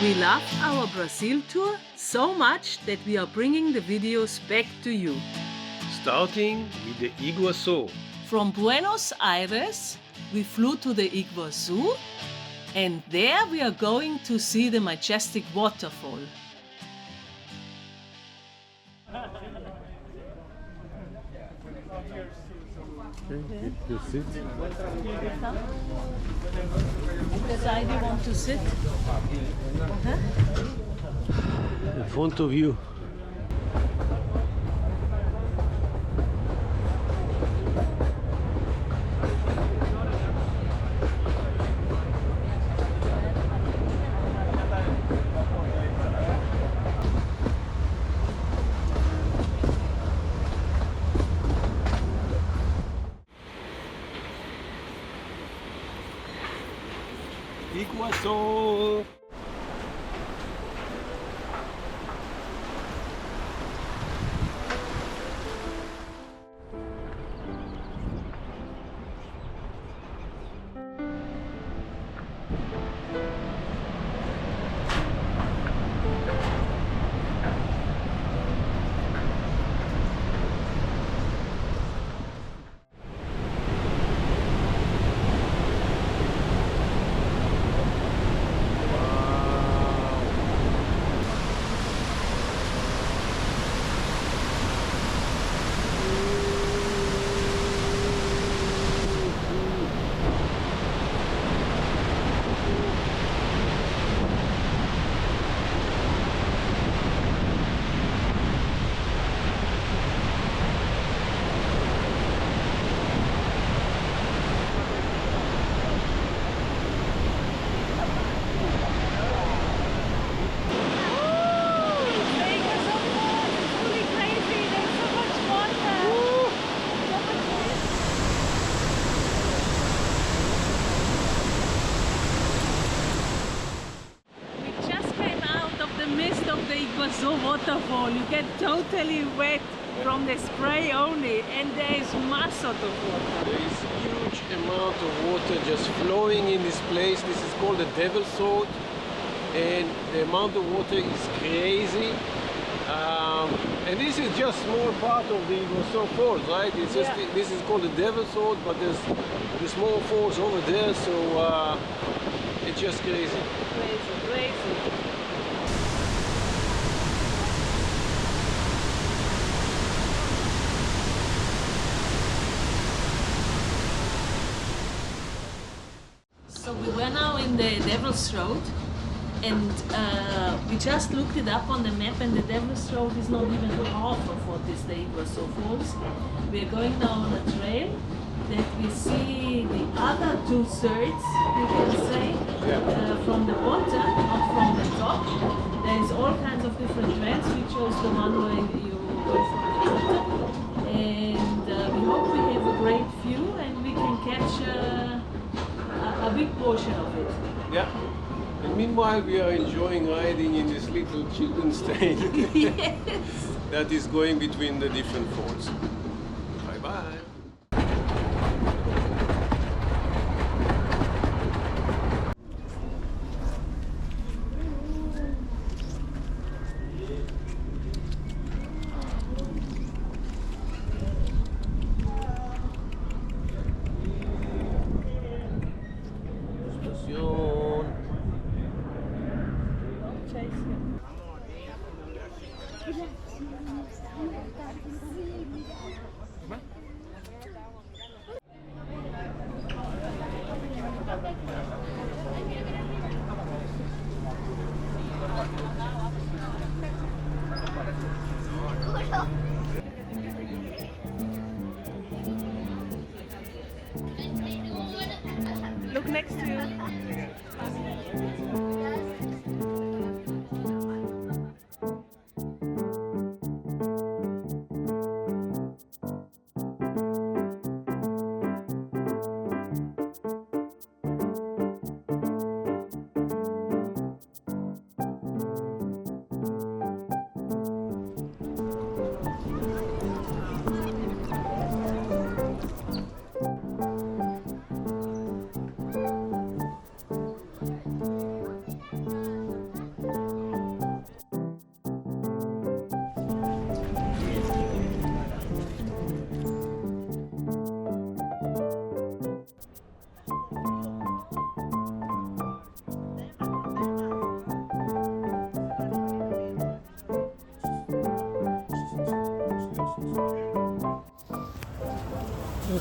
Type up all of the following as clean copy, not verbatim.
We love our Brazil tour so much that we are bringing the videos back to you. Starting with the Iguaçu. From Buenos Aires, we flew to the Iguazu, and there we are going to see the majestic waterfall. Okay, you sit. Which side you want to sit? In front of you. Iguaçu. Iguazu waterfall. You get totally wet from the spray only, and there is mass of water. There is huge amount of water just flowing in this place. This is called the Devil's Sword, and the amount of water is crazy. And this is just small part of the Iguazu Falls, right? It's just this is called the Devil's Sword, but there's the small falls over there, so it's just crazy. Crazy. So we were now in the Devil's Road, and we just looked it up on the map, and the Devil's Road is not even half of what is the Iguazu Falls. We are going now on a trail that we see the other 2/3, you can say, from the bottom, not from the top. There is all kinds of different trails. We chose the one where you go from the bottom, and we hope we have a great view and we can catch a big portion of it. Yeah. And meanwhile, we are enjoying riding in this little children's train that is going between the different falls. Bye bye. Look next to you.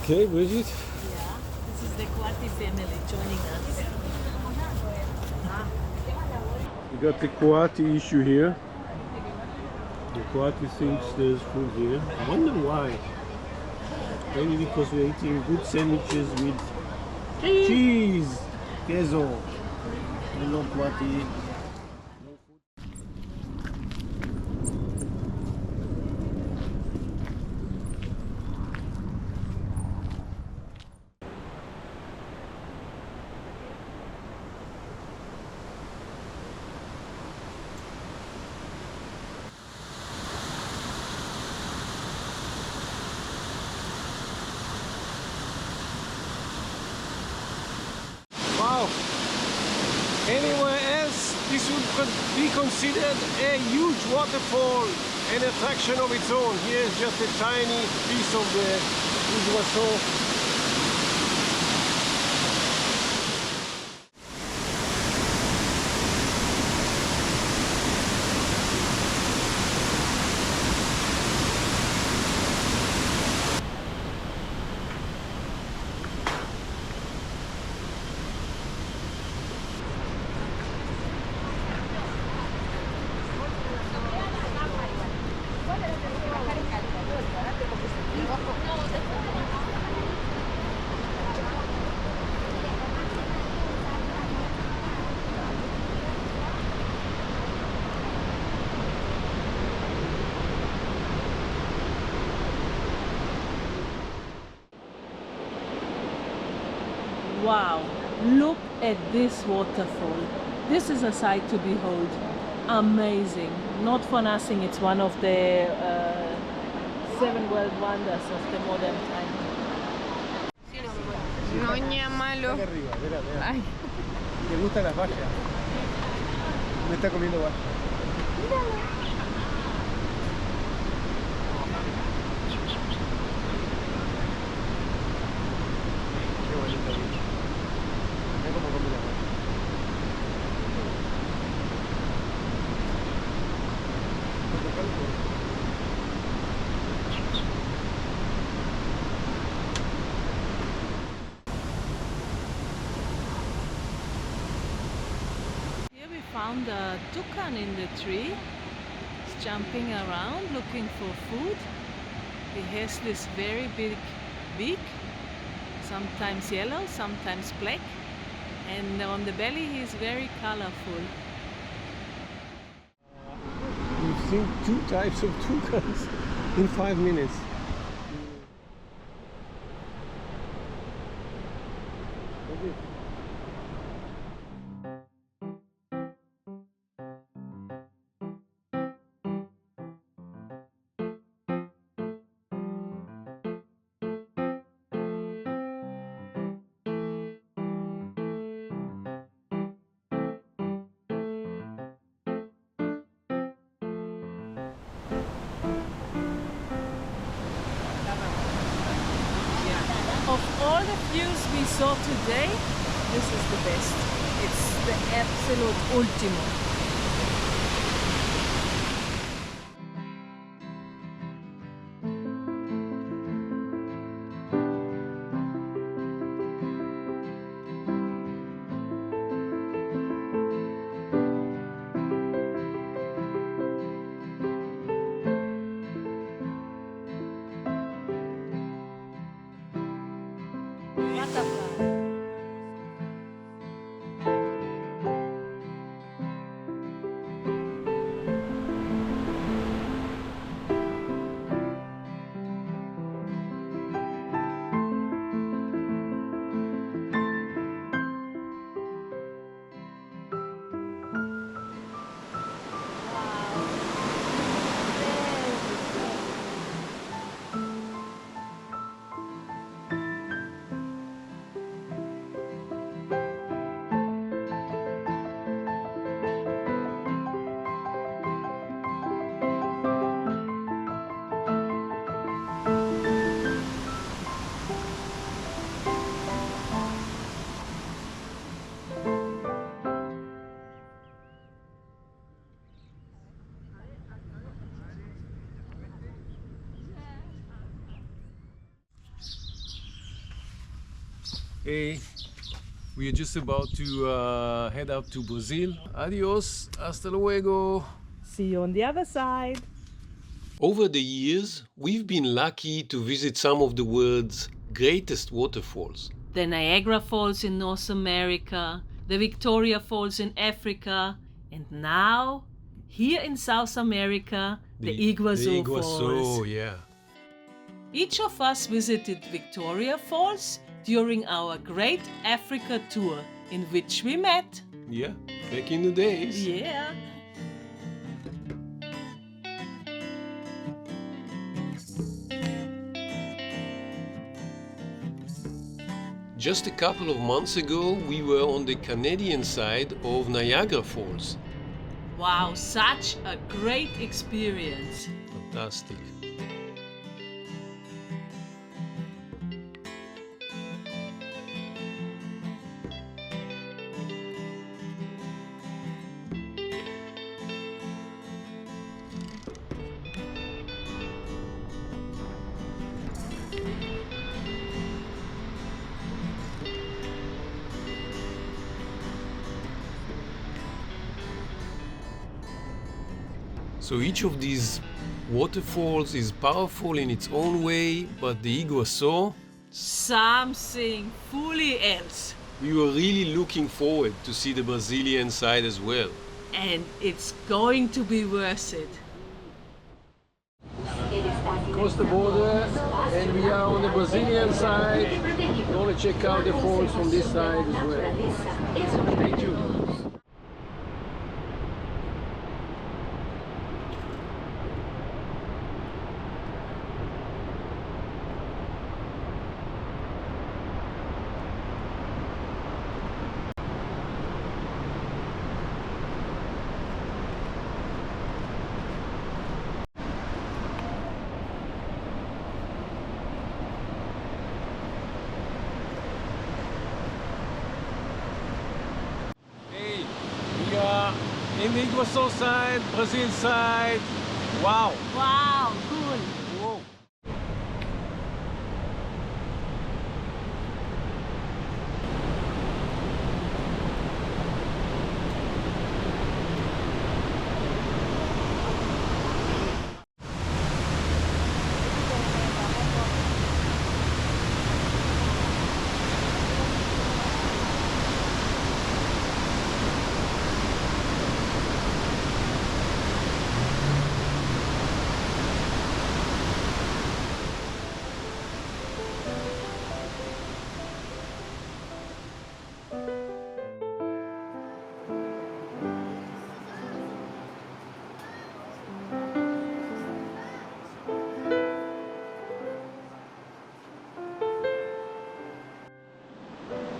Okay, Bridget. Yeah, this is the Coatis family joining us. We got the Coati issue here. The Coati thinks there's food here. I wonder why. Maybe because we're eating good sandwiches with cheese, queso. Hello, Coati. Wow! Anywhere else, this would be considered a huge waterfall, an attraction of its own. Here is just a tiny piece of the Iguazu. Wow, look at this waterfall. This is a sight to behold. Amazing. Not for nothing, it's one of the 7 world wonders of the modern time. Noña malo. Arriba, mira, mira. Ay. Le gustan las bayas. Me está comiendo bayas. Qué bonito bicho. Mira cómo come las bayas. Here we found a toucan in the tree. It's jumping around looking for food. He has this very big beak, sometimes yellow, sometimes black, and on the belly he's very colorful. We've seen 2 types of toucans in 5 minutes. Of all the views we saw today, this is the best. It's the absolute ultimo. Butterfly. Hey, we are just about to head up to Brazil. Adios, hasta luego. See you on the other side. Over the years, we've been lucky to visit some of the world's greatest waterfalls. The Niagara Falls in North America, the Victoria Falls in Africa, and now, here in South America, the Iguazu Falls. Yeah. Each of us visited Victoria Falls during our Great Africa tour, in which we met. Yeah, back in the days. Yeah. Just a couple of months ago, we were on the Canadian side of Niagara Falls. Wow, such a great experience. Fantastic. So each of these waterfalls is powerful in its own way, but the Iguaçu, Something fully else. we were really looking forward to see the Brazilian side as well. And it's going to be worth it. Across the border, and we are on the Brazilian side. We want to check out the falls from this side as well. Stay tuned. In the Iguaçu side, Brazil side. Wow. Wow, cool. Whoa.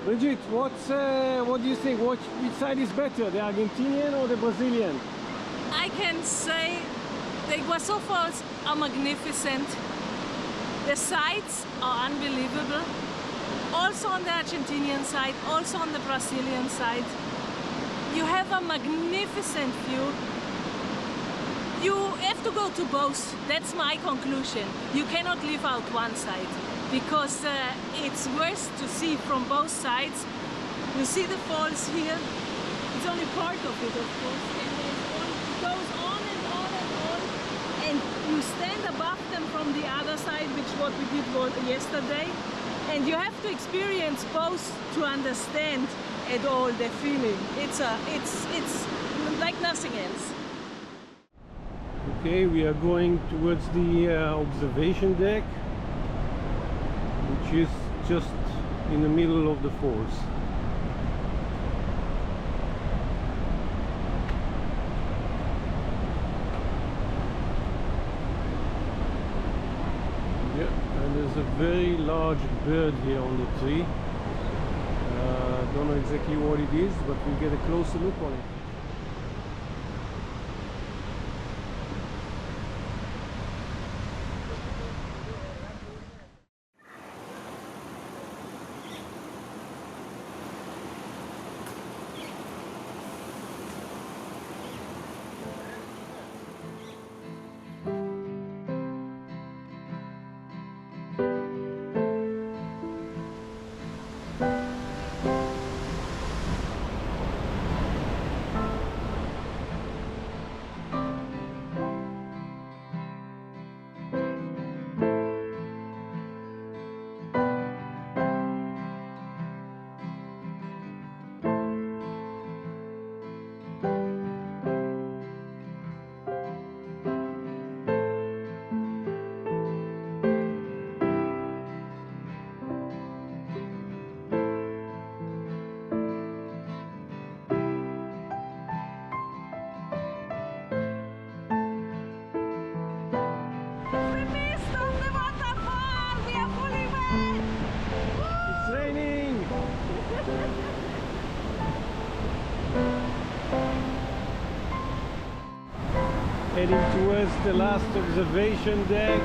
Bridget, what do you think? Which side is better, the Argentinian or the Brazilian? I can say the Iguazu Falls are magnificent. The sights are unbelievable. Also on the Argentinian side, also on the Brazilian side. You have a magnificent view. You have to go to both. That's my conclusion. You cannot leave out one side because it's worth to see from both sides. You see the falls here. It's only part of it, of course, and it goes on and on and on. And you stand above them from the other side, which what we did yesterday. And you have to experience both to understand at all the feeling. It's like nothing else. Okay, we are going towards the observation deck, which is just in the middle of the falls. Yeah, and there's a very large bird here on the tree. Don't know exactly what it is, but we'll get a closer look on it. heading towards the last observation deck.